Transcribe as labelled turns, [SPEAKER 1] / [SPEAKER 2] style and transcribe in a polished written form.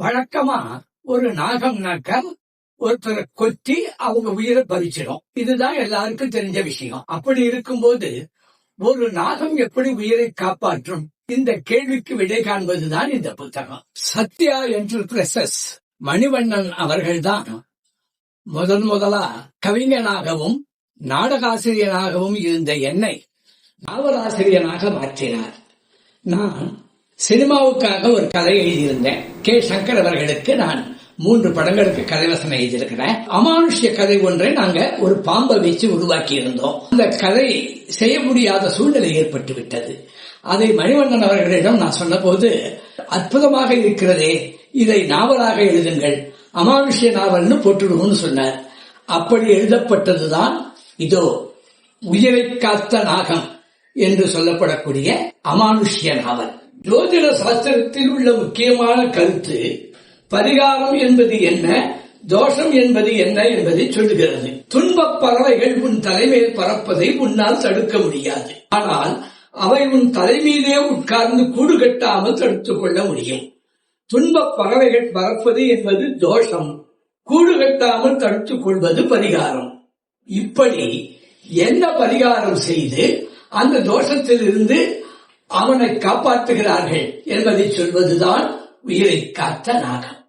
[SPEAKER 1] வழக்கமா ஒரு நாகம்னாக்க ஒருத்தரை கொத்தி அவங்க உயிரை பறிச்சிடும். இதுதான் எல்லாருக்கும் தெரிஞ்ச விஷயம். அப்படி இருக்கும்போது ஒரு நாகம் எப்படி உயிரை காப்பாற்றும்? இந்த கேள்விக்கு விடை காண்பதுதான் இந்த புத்தகம். சத்யா என்டர்பிரைசஸ் மணிவண்ணன் அவர்கள்தான் முதலா கவிஞனாகவும் நாடகாசிரியனாகவும் இருந்த என்னை நாவலாசிரியனாக மாற்றினார். நான் சினிமாவுக்காக ஒரு கதை எழுதியிருந்தேன். கே. சங்கர் அவர்களுக்கு நான் 3 படங்களுக்கு கதைவசனம் எழுதியிருக்கிறேன். அமானுஷ்ய கதை ஒன்றை நாங்க ஒரு பாம்பை வச்சு உருவாக்கி இருந்தோம். அந்த கதை செய்ய முடியாத சூழ்நிலை ஏற்பட்டு விட்டது. அதை மணிவண்ணன் அவர்களிடம் நான் சொன்ன போது, அற்புதமாக இருக்கிறதே, இதை நாவலாக எழுதுங்கள், அமானுஷ்ய நாவல்னு போட்டுடுவோம்னு சொன்னார். அப்படி எழுதப்பட்டதுதான் இதோ உயிரை காத்த நாகம் என்று சொல்லப்படக்கூடிய அமானுஷ்ய நாவல். ஜோதிட சாஸ்திரத்தில் உள்ள முக்கியமான கருத்து பரிகாரம் என்பது என்ன, தோஷம் என்பது என்ன என்பதை சொல்லுகிறது. துன்பப் பறவைகள் உன் தலைமையில் பறப்பதை உன்னால் தடுக்க முடியாது. ஆனால் அவை உன் தலைமீதே உட்கார்ந்து கூடு கட்டாமல் தடுத்துக் கொள்ள முடியும். துன்பப் பறவைகள் பறப்பது என்பது தோஷம், கூடு கட்டாமல் தடுத்துக் கொள்வது பரிகாரம். இப்படி என்ன பரிகாரம் செய்து அந்த தோஷத்தில் இருந்து அவனை காப்பாற்றுகிறார்கள் என்பதை சொல்வதுதான் உயிரை காத்த நாகம்.